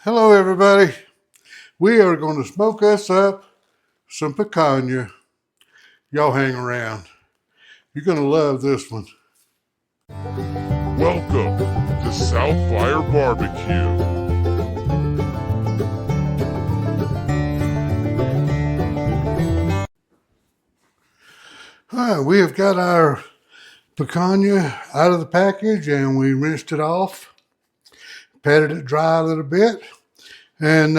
Hello everybody. We are going to smoke us up some picanha. Y'all hang around. You're going to love this one. Welcome to Southfire Barbecue. All right, we have got our picanha out of the package and we rinsed it off, patted it dry a little bit, and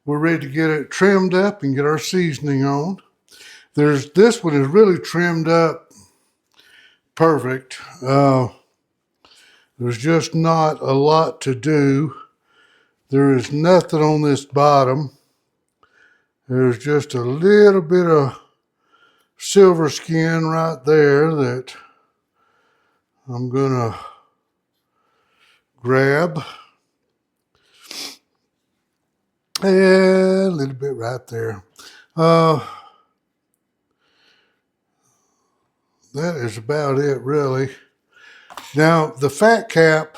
we're ready to get it trimmed up and get our seasoning on. This one is really trimmed up perfect. There's just not a lot to do. There is nothing on this bottom. There's just a little bit of silver skin right there that I'm gonna grab. And a little bit right there. That is about it, really. Now, the fat cap,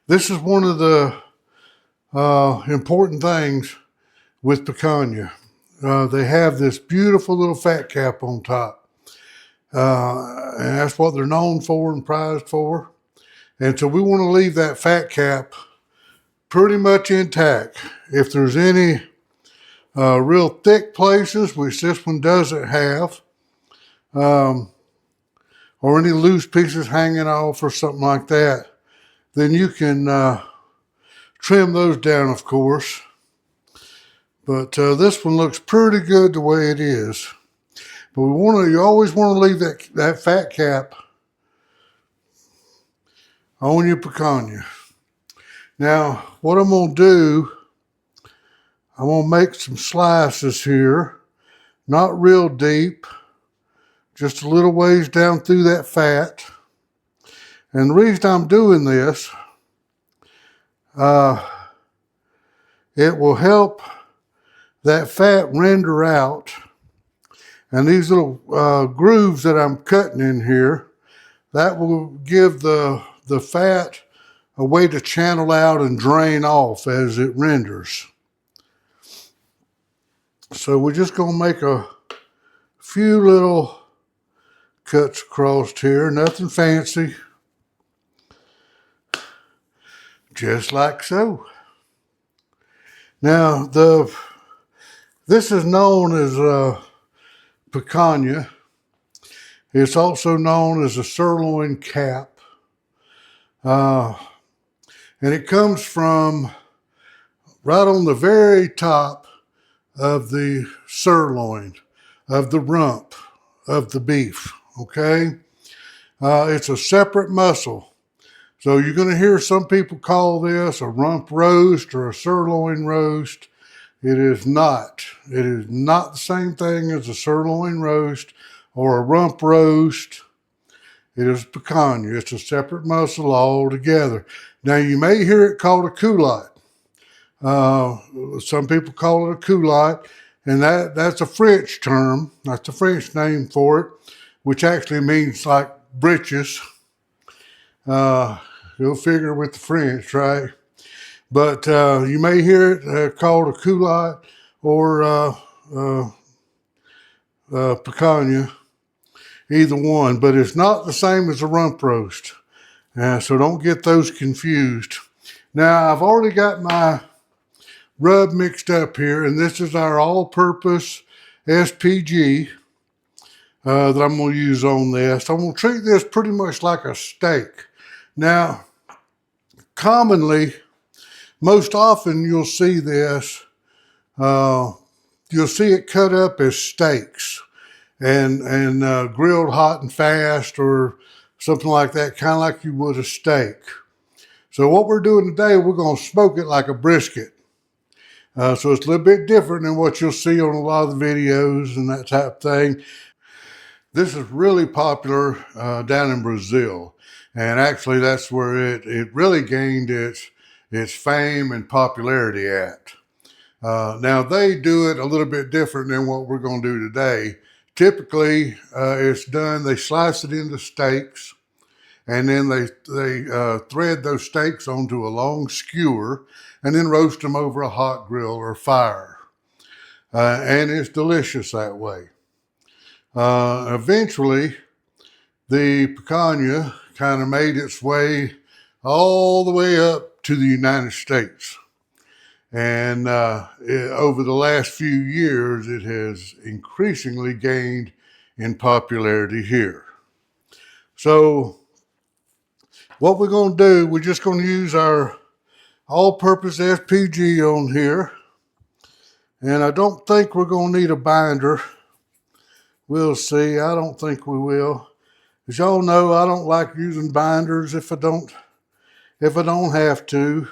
this is one of the important things with picanha. They have this beautiful little fat cap on top. And that's what they're known for and prized for. And so we want to leave that fat cap pretty much intact. If there's any real thick places, which this one doesn't have, or any loose pieces hanging off or something like that, then you can trim those down, of course. But this one looks pretty good the way it is. But you always want to leave that fat cap on your picanha. Now, what I'm going to do, I'm going to make some slices here, not real deep, just a little ways down through that fat. And the reason I'm doing this, it will help that fat render out. And these little grooves that I'm cutting in here, that will give the fat a way to channel out and drain off as it renders. So we're just going to make a few little cuts across here, nothing fancy, just like so. Now, this is known as picanha. It's also known as a sirloin cap. And it comes from right on the very top of the sirloin, of the rump of the beef, okay? It's a separate muscle. So you're going to hear some people call this a rump roast or a sirloin roast. It is not. It is not the same thing as a sirloin roast or a rump roast. It is picanha. It's a separate muscle altogether. Now, you may hear it called a culotte. Some people call it a culotte, and that's a French term. That's a French name for it, which actually means like breeches. Go figure with the French, right? But you may hear it called a culotte or picanha, either one. But it's not the same as a rump roast, so don't get those confused. Now, I've already got my rub mixed up here, and this is our all-purpose SPG that I'm going to use on this. I'm going to treat this pretty much like a steak. Now, commonly, most often you'll see this, you'll see it cut up as steaks and grilled hot and fast or something like that, kind of like you would a steak. So what we're doing today, we're going to smoke it like a brisket. So it's a little bit different than what you'll see on a lot of the videos and that type of thing. This is really popular down in Brazil. And actually that's where it really gained its fame and popularity at. Now they do it a little bit different than what we're going to do today. Typically it's done, they slice it into steaks and then they thread those steaks onto a long skewer and then roast them over a hot grill or fire. And it's delicious that way. Eventually, the picanha kind of made its way all the way up to the United States. And over the last few years, it has increasingly gained in popularity here. So what we're going to do, we're just going to use our all-purpose SPG on here. And I don't think we're going to need a binder. We'll see. I don't think we will. As y'all know, I don't like using binders if I don't have to.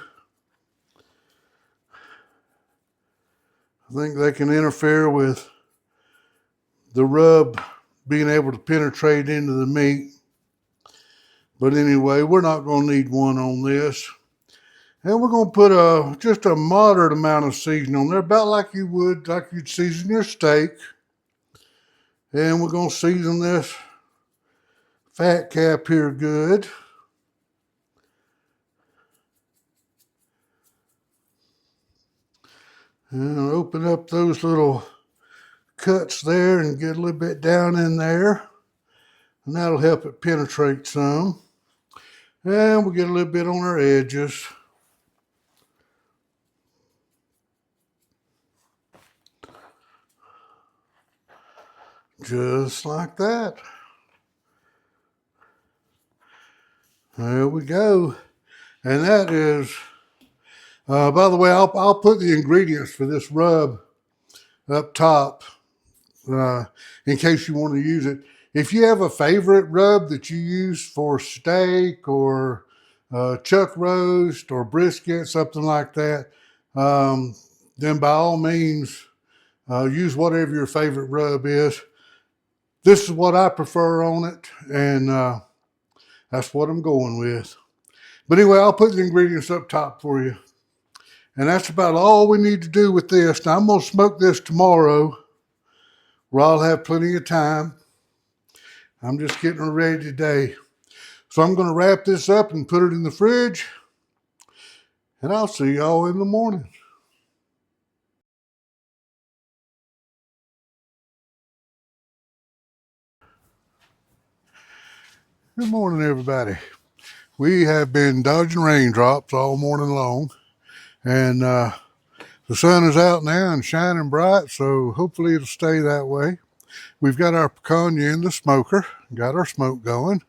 I think they can interfere with the rub being able to penetrate into the meat. But anyway, we're not going to need one on this. And we're going to put just a moderate amount of seasoning on there, about like you'd season your steak. And we're going to season this fat cap here good. And open up those little cuts there and get a little bit down in there. And that'll help it penetrate some. And we'll get a little bit on our edges. Just like that. There we go. And that is, by the way, I'll put the ingredients for this rub up top in case you want to use it. If you have a favorite rub that you use for steak or chuck roast or brisket, something like that, then by all means, use whatever your favorite rub is. This is what I prefer on it, and that's what I'm going with. But anyway, I'll put the ingredients up top for you. And that's about all we need to do with this. Now, I'm going to smoke this tomorrow, where I'll have plenty of time. I'm just getting it ready today. So I'm going to wrap this up and put it in the fridge. And I'll see y'all in the morning. Good morning, everybody. We have been dodging raindrops all morning long. And the sun is out now and shining bright, so hopefully it'll stay that way. We've got our picanha in the smoker, got our smoke going,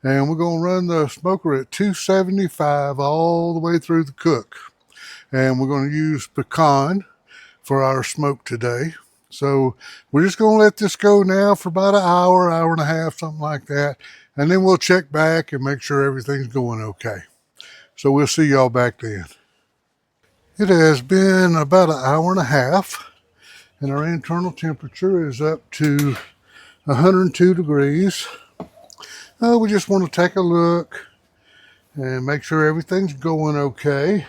and we're going to run the smoker at 275 all the way through the cook. And we're going to use pecan for our smoke today. So we're just going to let this go now for about an hour, hour and a half, something like that. And then we'll check back and make sure everything's going okay. So we'll see y'all back then. It has been about an hour and a half, and our internal temperature is up to 102 degrees. We just want to take a look and make sure everything's going okay.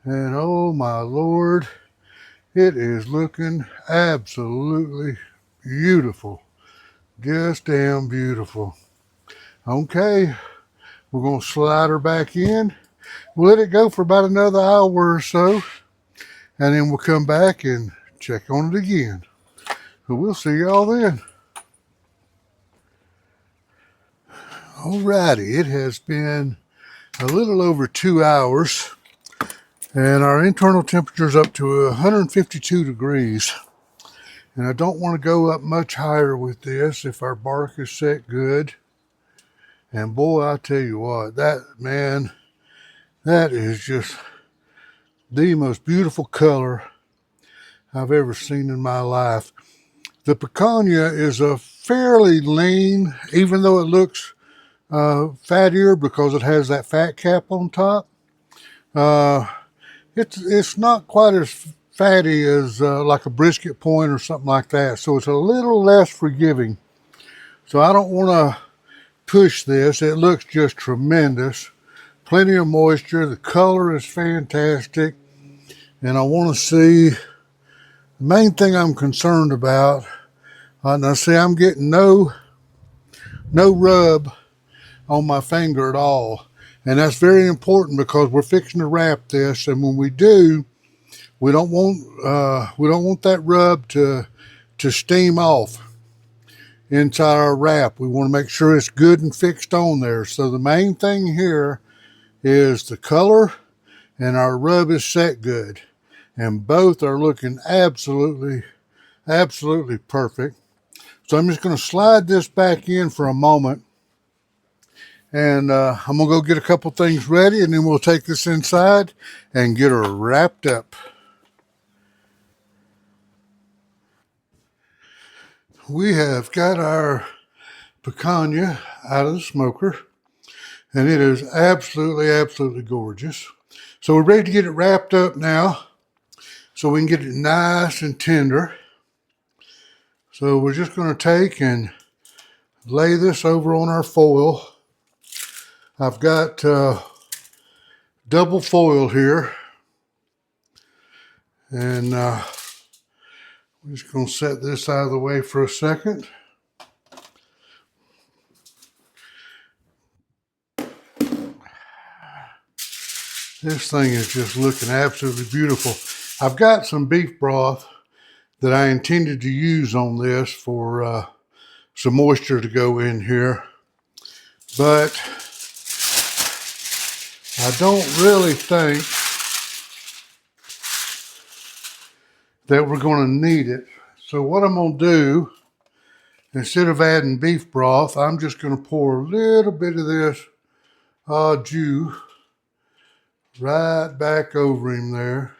And oh my Lord, it is looking absolutely beautiful. Just damn beautiful. Okay, we're going to slide her back in. We'll let it go for about another hour or so, and then we'll come back and check on it again. So we'll see y'all then. Alrighty, it has been a little over 2 hours, and our internal temperature is up to 152 degrees. And I don't want to go up much higher with this if our bark is set good. And boy, I tell you what, that is just the most beautiful color I've ever seen in my life. The picanha is a fairly lean, even though it looks fattier because it has that fat cap on top. It's not quite as fatty as like a brisket point or something like that. So it's a little less forgiving. So I don't want to push this. It looks just tremendous. Plenty of moisture. The color is fantastic. And I want to see, the main thing I'm concerned about, now see, I'm getting no rub on my finger at all. And that's very important because we're fixing to wrap this, and when we do, we don't want that rub to steam off inside our wrap. We want to make sure it's good and fixed on there. So the main thing here is the color and our rub is set good. And both are looking absolutely perfect. So I'm just going to slide this back in for a moment. And I'm going to go get a couple things ready, and then we'll take this inside and get her wrapped up. We have got our picanha out of the smoker, and it is absolutely gorgeous. So we're ready to get it wrapped up now so we can get it nice and tender. So we're just going to take and lay this over on our foil. I've got double foil here, and we're just going to set this out of the way for a second. This thing is just looking absolutely beautiful. I've got some beef broth that I intended to use on this for some moisture to go in here, but I don't really think that we're going to need it. So what I'm going to do, instead of adding beef broth, I'm just going to pour a little bit of this jus right back over him there.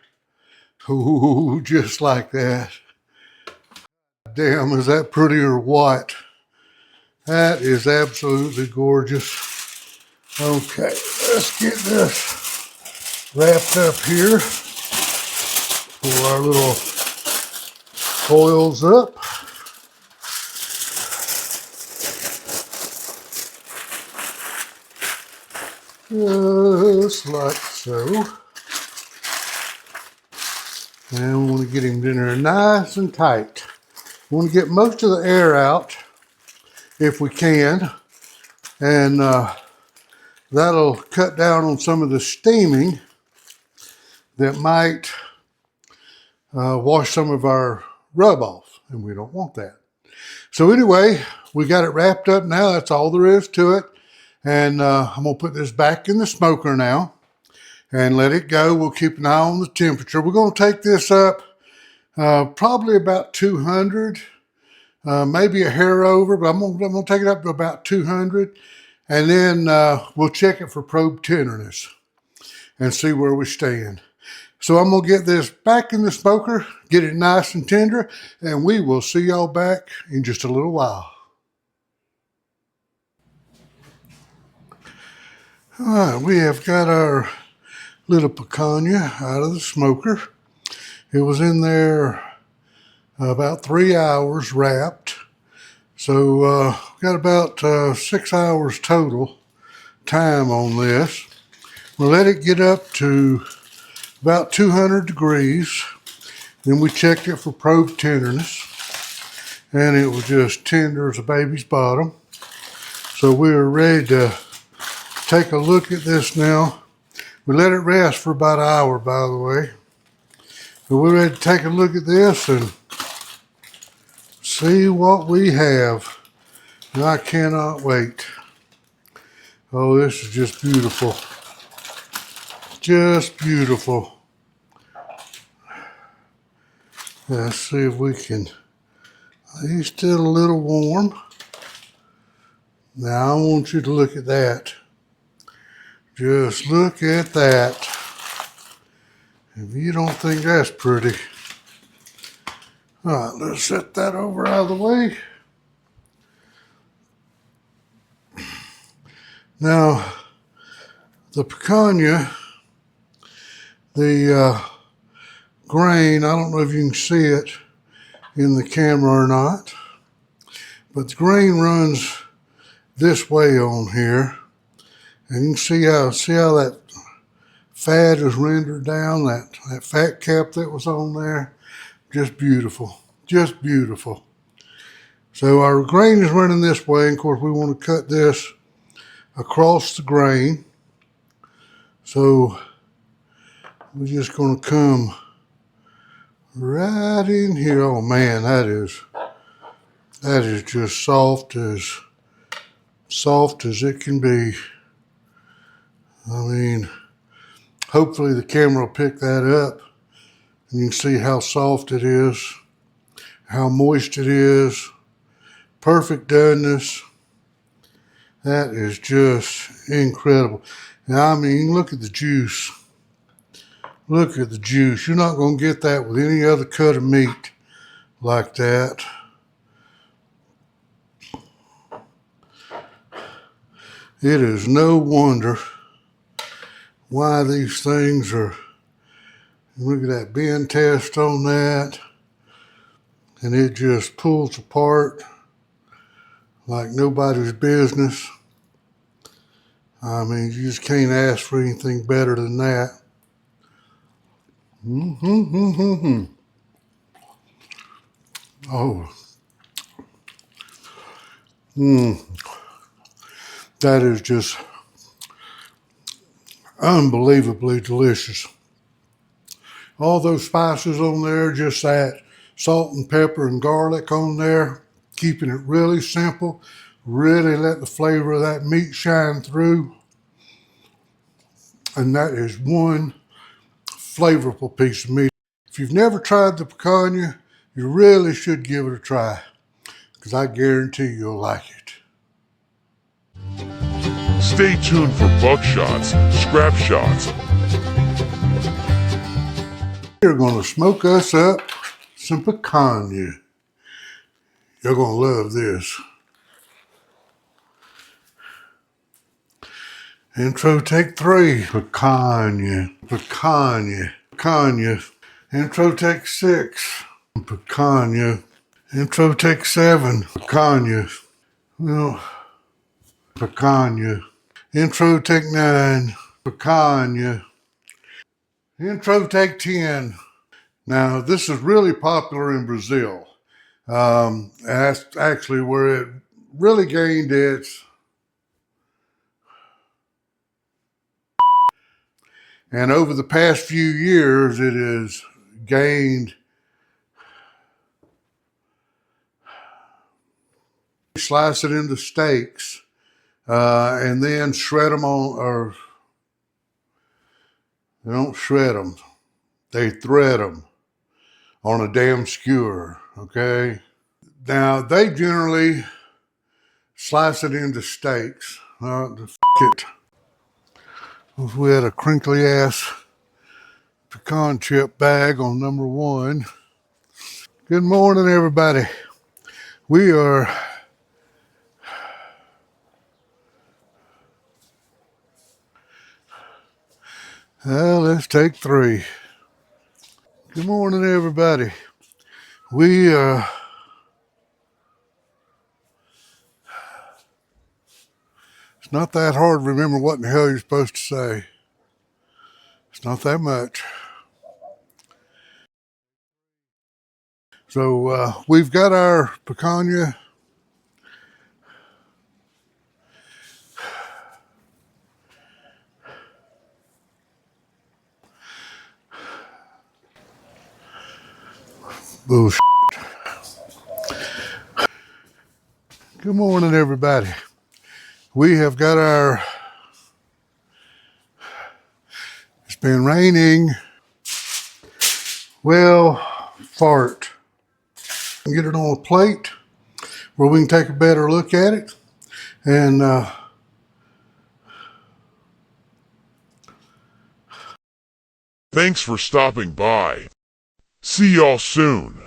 Ooh, just like that. Damn, is that pretty or what? That is absolutely gorgeous. Okay, let's get this wrapped up here. Pull our little foils up. Just like so. And we want to get him in there nice and tight. We want to get most of the air out if we can, and that'll cut down on some of the steaming that might wash some of our rub off, and we don't want that. So anyway, we got it wrapped up now. That's all there is to it. And I'm going to put this back in the smoker now and let it go. We'll keep an eye on the temperature. We're going to take this up probably about 200, maybe a hair over, but I'm going to take it up to about 200. And then we'll check it for probe tenderness and see where we stand. So I'm going to get this back in the smoker, get it nice and tender, and we will see y'all back in just a little while. All right, we have got our little picanha out of the smoker. It was in there about 3 hours wrapped. So got about 6 hours total time on this. We'll let it get up to about 200 degrees. Then we checked it for probe tenderness, and it was just tender as a baby's bottom. So we are ready to take a look at this now. We let it rest for about an hour, by the way. So we're ready to take a look at this and see what we have. And I cannot wait. Oh, this is just beautiful. Just beautiful. Let's see if we can. He's still a little warm. Now I want you to look at that. Just look at that. If you don't think that's pretty. All right, let's set that over out of the way. Now, the picanha, the grain, I don't know if you can see it in the camera or not, but the grain runs this way on here. And you can see how that fat is rendered down, that fat cap that was on there. Just beautiful, just beautiful. So our grain is running this way, and of course we want to cut this across the grain. So we're just going to come right in here. Oh man, that is just soft as it can be. I mean, hopefully the camera will pick that up and you can see how soft it is, how moist it is, perfect doneness. That is just incredible. Now, I mean, look at the juice. Look at the juice. You're not going to get that with any other cut of meat like that. It is no wonder why these things are. Look at that bend test on that. And it just pulls apart like nobody's business. I mean, you just can't ask for anything better than that. Oh. That is just unbelievably delicious. All those spices on there, just that salt and pepper and garlic on there, keeping it really simple, really let the flavor of that meat shine through. And that is one flavorful piece of meat. If you've never tried the picanha, you really should give it a try, because I guarantee you'll like it. Stay tuned for buckshots, scrap shots. We're going to smoke us up some picanha. You're going to love this. Intro take 3, picanha, picanha, picanha. Intro take 6, picanha. Intro take 7, picanha. Well, picanha. Intro take 9, picanha. Intro take 10. Now, this is really popular in Brazil. That's actually where it really gained its. And over the past few years, it has gained. Slice it into steaks, and then shred them on, or they don't shred them, they thread them on a damn skewer, okay? Now, they generally slice it into steaks. It. If we had a crinkly ass pecan chip bag on number 1. Good morning, everybody. We are let's take 3. Good morning, everybody. We it's not that hard to remember what in the hell you're supposed to say. It's not that much. So we've got our picanha. Bullshit. Good morning, everybody. We have got our. It's been raining. Well, fart. Get it on a plate where we can take a better look at it. And Thanks for stopping by. See y'all soon.